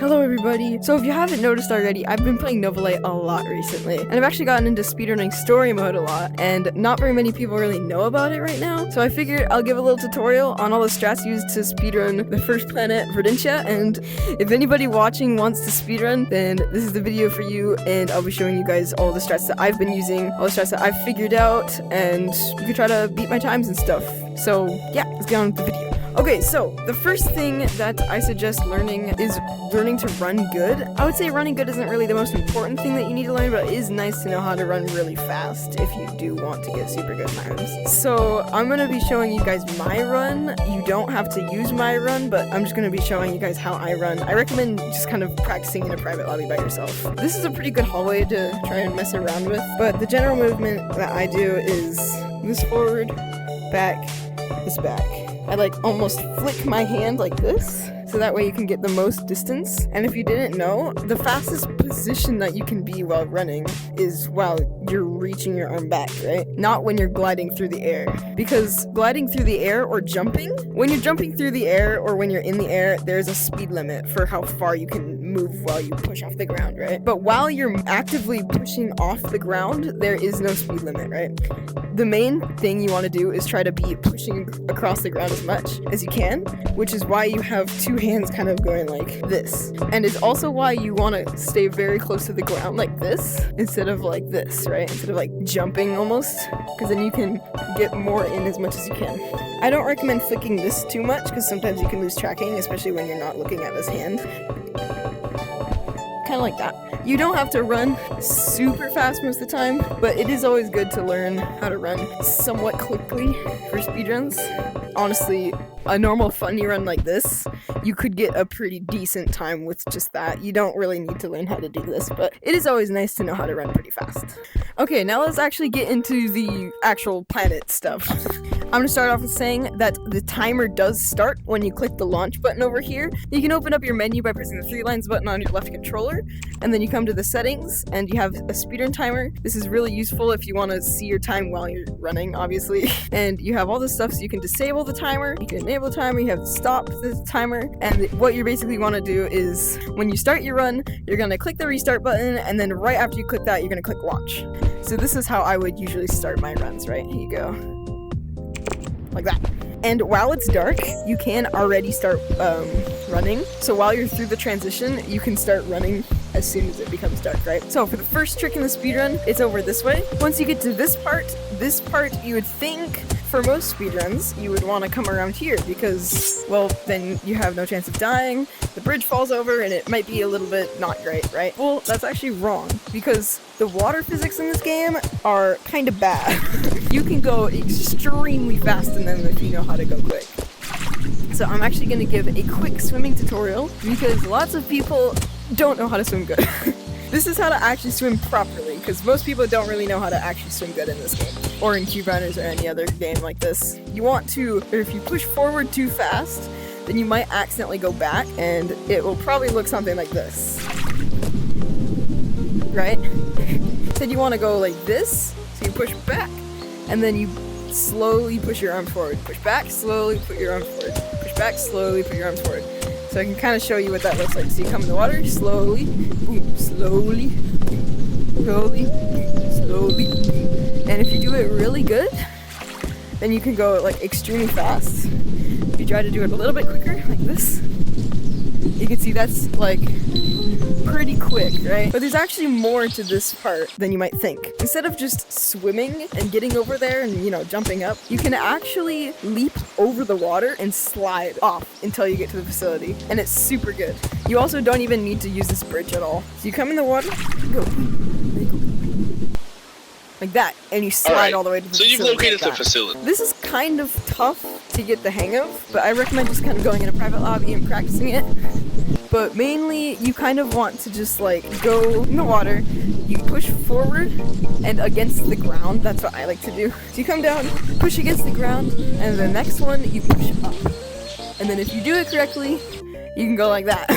Hello everybody! So if you haven't noticed already, I've been playing NovaLight a lot recently, and I've actually gotten into speedrunning story mode a lot, and not very many people really know about it right now, so I figured I'll give a little tutorial on all the strats used to speedrun the first planet, Verdintia, and if anybody watching wants to speedrun, then this is the video for you, and I'll be showing you guys all the strats that I've been using, all the strats that I've figured out, and you can try to beat my times and stuff. So yeah, let's get on with the video. Okay, so the first thing that I suggest learning is learning to run good. I would say running good isn't really the most important thing that you need to learn, but it is nice to know how to run really fast if you do want to get super good times. So I'm going to be showing you guys my run. You don't have to use my run, but I'm just going to be showing you guys how I run. I recommend just kind of practicing in a private lobby by yourself. This is a pretty good hallway to try and mess around with, but the general movement that I do is this forward, back, this back. I like almost flick my hand like this, so that way you can get the most distance. And if you didn't know, the fastest position that you can be while running is while you're reaching your arm back, right? Not when you're gliding through the air. Because gliding through the air or jumping, when you're jumping through the air or when you're in the air, there's a speed limit for how far you can move while you push off the ground, right? But while you're actively pushing off the ground, there is no speed limit, right? The main thing you want to do is try to be pushing across the ground as much as you can, which is why you have two hands kind of going like this. And it's also why you want to stay very close to the ground like this, instead of like this, right? Instead of like jumping almost, because then you can get more in as much as you can. I don't recommend flicking this too much, because sometimes you can lose tracking, especially when you're not looking at this hand. Kind of like that. You don't have to run super fast most of the time, but it is always good to learn how to run somewhat quickly for speedruns. Honestly, a normal funny run like this, you could get a pretty decent time with just that. You don't really need to learn how to do this, but it is always nice to know how to run pretty fast. Okay, now let's actually get into the actual planet stuff. I'm gonna start off with saying that the timer does start when you click the launch button over here. You can open up your menu by pressing the 3 lines button on your left controller, and then you come to the settings, and you have a speedrun timer. This is really useful if you want to see your time while you're running, obviously. And you have all this stuff, so you can disable the timer, you can enable the timer, you have to stop the timer, and what you basically want to do is, when you start your run, you're gonna click the restart button, and then right after you click that, you're gonna click launch. So this is how I would usually start my runs, right? Here you go. Like that. And while it's dark, you can already start running. So while you're through the transition, you can start running as soon as it becomes dark, right? So for the first trick in the speedrun, it's over this way. Once you get to this part, you would think, for most speedruns, you would want to come around here because, well, then you have no chance of dying, the bridge falls over, and it might be a little bit not great, right? Well, that's actually wrong, because the water physics in this game are kind of bad. You can go extremely fast in them if you know how to go quick. So I'm actually going to give a quick swimming tutorial, because lots of people don't know how to swim good. This is how to actually swim properly, because most people don't really know how to actually swim good in this game, or in Cube Runners or any other game like this. You want to, or if you push forward too fast, then you might accidentally go back, and it will probably look something like this. Right? Then you want to go like this, so you push back, and then you slowly push your arm forward. Push back, slowly put your arm forward. Push back, slowly put your arms forward. So I can kind of show you what that looks like. So you come in the water, slowly, boom, slowly, slowly, slowly. And if you do it really good, then you can go like extremely fast. If you try to do it a little bit quicker, like this, you can see that's like pretty quick, right? But there's actually more to this part than you might think. Instead of just swimming and getting over there and, you know, jumping up, you can actually leap over the water and slide off until you get to the facility. And it's super good. You also don't even need to use this bridge at all. So you come in the water, go, like that, and you slide all the way to the facility. So you've located the facility. This is kind of tough to get the hang of, but I recommend just kind of going in a private lobby and practicing it. But mainly, you kind of want to just like go in the water, you push forward and against the ground. That's what I like to do. So you come down, push against the ground, and the next one you push up. And then if you do it correctly, you can go like that.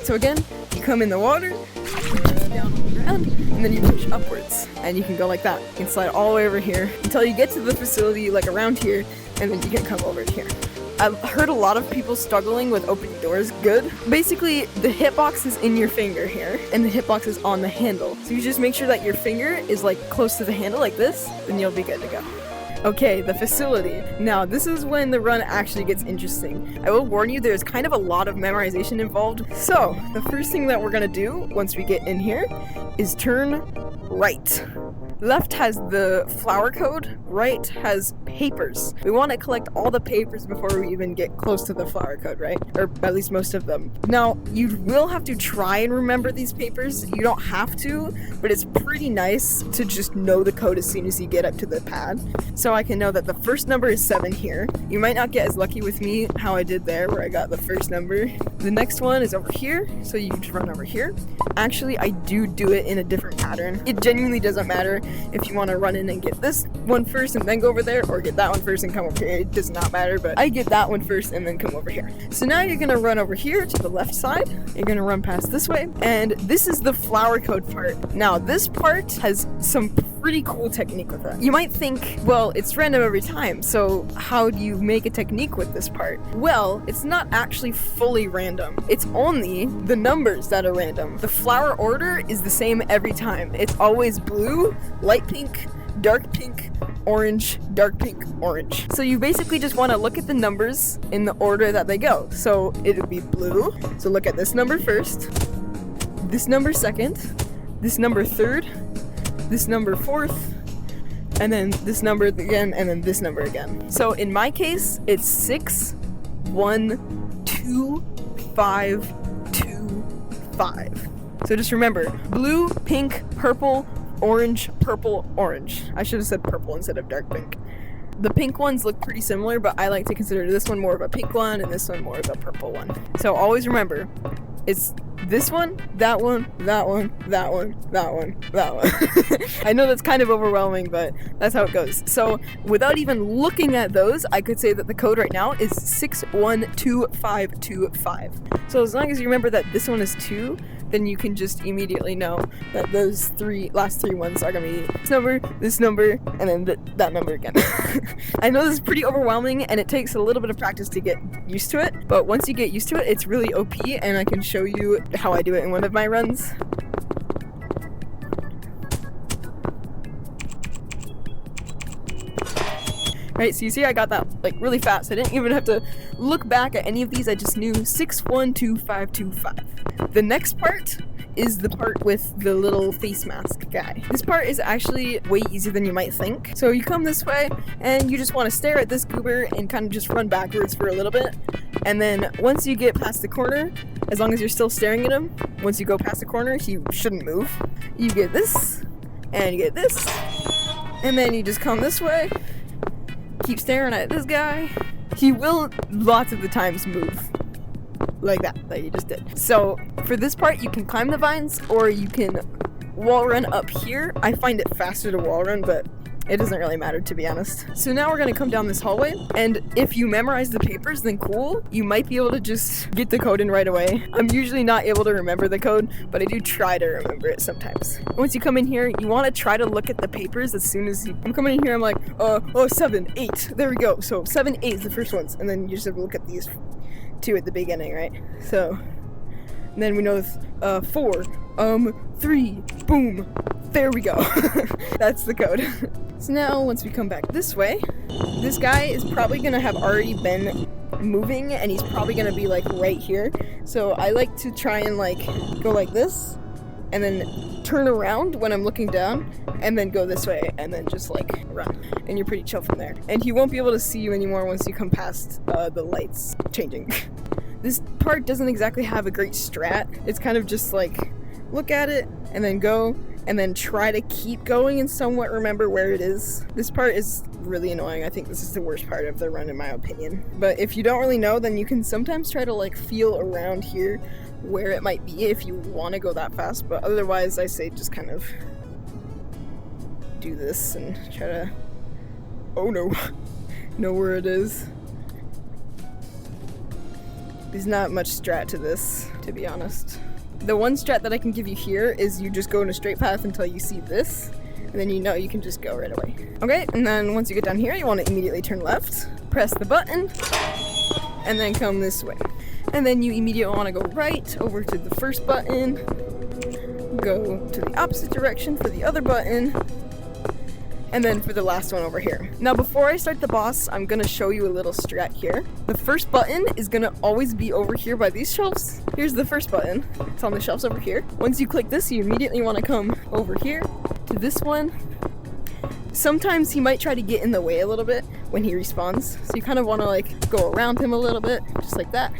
So again, you come in the water, you push down on the ground, and then you push upwards. And you can go like that. You can slide all the way over here until you get to the facility, like around here, and then you can come over here. I've heard a lot of people struggling with opening doors good. Basically, the hitbox is in your finger here, and the hitbox is on the handle. So you just make sure that your finger is like close to the handle like this, then you'll be good to go. Okay, the facility. Now, this is when the run actually gets interesting. I will warn you, there's kind of a lot of memorization involved. So, the first thing that we're gonna do once we get in here is turn right. Left has the flower code, right has papers. We want to collect all the papers before we even get close to the flower code, right? Or at least most of them. Now, you will have to try and remember these papers. You don't have to, but it's pretty nice to just know the code as soon as you get up to the pad. So I can know that the first number is 7 here. You might not get as lucky with me how I did there, where I got the first number. The next one is over here, so you just run over here. Actually, I do it in a different pattern. It genuinely doesn't matter if you want to run in and get this one first and then go over there, or get that one first and come over here. It does not matter, but I get that one first and then come over here. So now you're gonna run over here to the left side. You're gonna run past this way, and this is the flower code part. Now, this part has some pretty cool technique with it. You might think, well, it's random every time, so how do you make a technique with this part? Well, it's not actually fully random. It's only the numbers that are random. The flower order is the same every time. It's always blue, light pink, dark pink, orange, dark pink, orange. So you basically just want to look at the numbers in the order that they go. So it would be blue. So look at this number first, this number second, this number third, this number fourth, and then this number again, and then this number again. So in my case, it's 6, 1, 2, 5, 2, 5. So just remember, blue, pink, purple, orange, purple, orange. I should have said purple instead of dark pink. The pink ones look pretty similar, but I like to consider this one more of a pink one and this one more of a purple one. So always remember, it's this one, that one, that one, that one, that one, that one. I know that's kind of overwhelming, but that's how it goes. So without even looking at those, I could say that the code right now is 6125525. So as long as you remember that this one is 2, then you can just immediately know that those last three ones are gonna be this number, and then that number again. I know this is pretty overwhelming, and it takes a little bit of practice to get used to it, but once you get used to it, it's really OP, and I can show you how I do it in one of my runs. Right, so you see I got that like really fast. I didn't even have to look back at any of these. I just knew 612525. The next part is the part with the little face mask guy. This part is actually way easier than you might think. So you come this way and you just want to stare at this goober and kind of just run backwards for a little bit. And then once you get past the corner, as long as you're still staring at him, once you go past the corner, he shouldn't move. You get this, and you get this, and then you just come this way. Keep staring at this guy. He will lots of the times move like that you just did. So for this part, you can climb the vines or you can wall run up here. I find it faster to wall run, but it doesn't really matter, to be honest. So now we're gonna come down this hallway, and if you memorize the papers, then cool. You might be able to just get the code in right away. I'm usually not able to remember the code, but I do try to remember it sometimes. Once you come in here, you wanna try to look at the papers as soon as I'm coming in here, I'm like, 7, 8, there we go. So 7, 8 is the first ones, and then you just have to look at these 2 at the beginning, right? So, and then we know 4, 3, boom, there we go. That's the code. So now, once we come back this way, this guy is probably gonna have already been moving, and he's probably gonna be like right here. So I like to try and like go like this, and then turn around when I'm looking down, and then go this way, and then just like run. And you're pretty chill from there. And he won't be able to see you anymore once you come past the lights changing. This part doesn't exactly have a great strat. It's kind of just like, look at it, and then go, and then try to keep going and somewhat remember where it is. This part is really annoying. I think this is the worst part of the run in my opinion. But if you don't really know, then you can sometimes try to like feel around here where it might be if you want to go that fast. But otherwise, I say just kind of do this and try to, oh no, know where it is. There's not much strat to this, to be honest. The one strat that I can give you here is you just go in a straight path until you see this, and then you know you can just go right away. Okay, and then once you get down here, you want to immediately turn left, press the button, and then come this way. And then you immediately want to go right over to the first button, go to the opposite direction for the other button, and then for the last one over here. Now before I start the boss, I'm gonna show you a little strat here. The first button is gonna always be over here by these shelves. Here's the first button. It's on the shelves over here. Once you click this, you immediately wanna come over here to this one. Sometimes he might try to get in the way a little bit when he respawns. So you kind of wanna like go around him a little bit, just like that.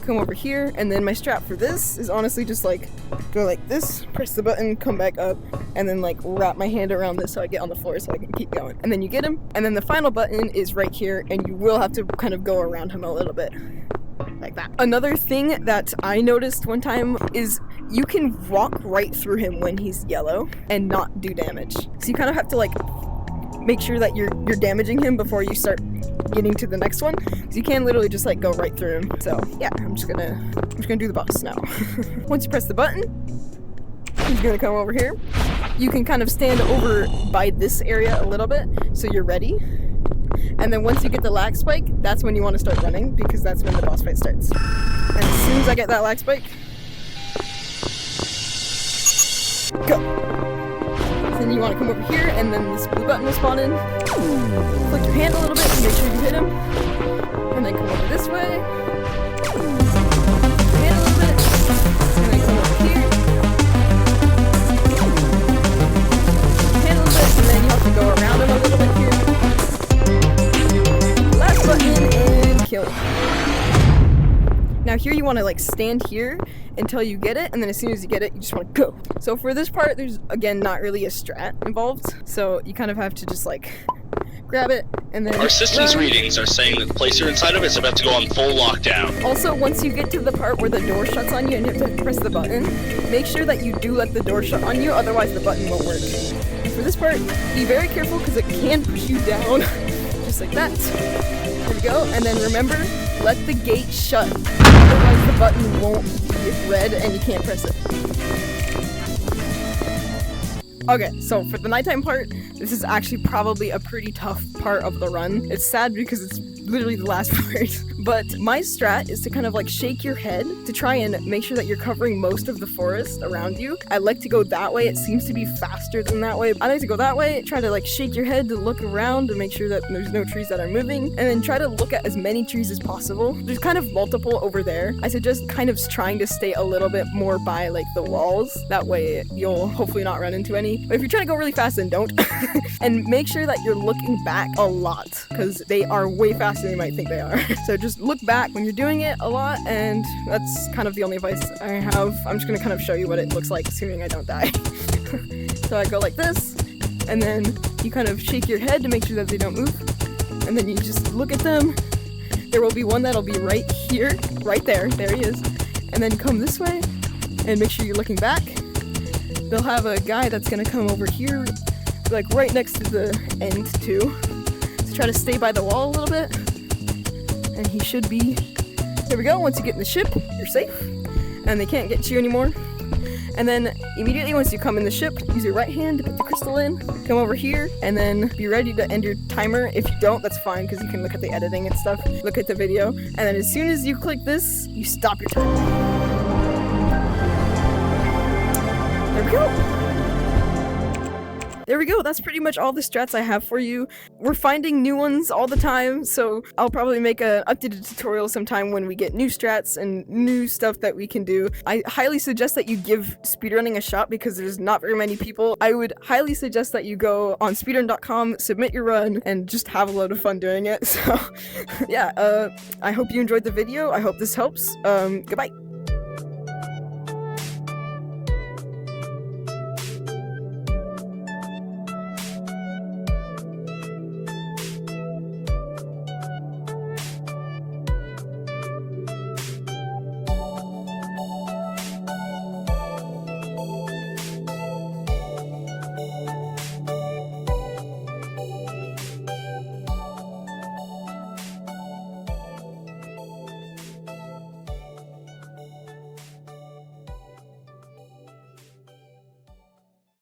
Come over here, and then my strat for this is honestly just like go like this, press the button, come back up, and then like wrap my hand around this so I get on the floor so I can keep going. And then you get him, and then the final button is right here, and you will have to kind of go around him a little bit. Like that. Another thing that I noticed one time is you can walk right through him when he's yellow and not do damage. So you kind of have to like make sure that you're damaging him before you start getting to the next one. So you can literally just like go right through him. So yeah, I'm just gonna do the boss now. Once you press the button, he's gonna come over here. You can kind of stand over by this area a little bit so you're ready. And then once you get the lag spike, that's when you want to start running, because that's when the boss fight starts. And as soon as I get that lag spike, go! Then you want to come over here, and then this blue button will spawn in. Click your hand a little bit to make sure you hit him. And then come over this way. Click your hand a little bit. And then come over here. Hand a little bit, and then you have to go around him a little bit here. Last button, and kill him. Now here you want to like stand here until you get it, and then as soon as you get it, you just want to go. So for this part, there's again not really a strat involved, so you kind of have to just like grab it and then our systems readings are saying that the place you're inside of is about to go on full lockdown. Also, once you get to the part where the door shuts on you and you have to press the button, make sure that you do let the door shut on you, otherwise the button won't work. For this part, be very careful because it can push you down, just like that. There we go, and then remember, let the gate shut, otherwise the button won't be red and you can't press it. Okay, so for the nighttime part, this is actually probably a pretty tough part of the run. It's sad because it's literally the last part. But my strat is to kind of like shake your head to try and make sure that you're covering most of the forest around you. I like to go that way. It seems to be faster than that way. I like to go that way, try to like shake your head to look around to make sure that there's no trees that are moving, and then try to look at as many trees as possible. There's kind of multiple over there. I suggest kind of trying to stay a little bit more by like the walls. That way you'll hopefully not run into any. But if you're trying to go really fast, then don't. And make sure that you're looking back a lot, because they are way faster than you might think they are. So just look back when you're doing it a lot, and that's kind of the only advice I have. I'm just gonna kind of show you what it looks like, assuming I don't die. So I go like this, and then you kind of shake your head to make sure that they don't move, and then you just look at them. There will be one that'll be right here, right there, there he is, and then come this way, and make sure you're looking back. They'll have a guy that's gonna come over here, like right next to the end too. So try to stay by the wall a little bit. And he should be, there we go. Once you get in the ship, you're safe. And they can't get to you anymore. And then immediately once you come in the ship, use your right hand to put the crystal in, come over here, and then be ready to end your timer. If you don't, that's fine, because you can look at the editing and stuff, look at the video. And then as soon as you click this, you stop your timer. There we go. There we go, that's pretty much all the strats I have for you. We're finding new ones all the time, so I'll probably make an updated tutorial sometime when we get new strats and new stuff that we can do. I highly suggest that you give speedrunning a shot because there's not very many people. I would highly suggest that you go on speedrun.com, submit your run, and just have a load of fun doing it. So yeah, I hope you enjoyed the video. I hope this helps. Goodbye.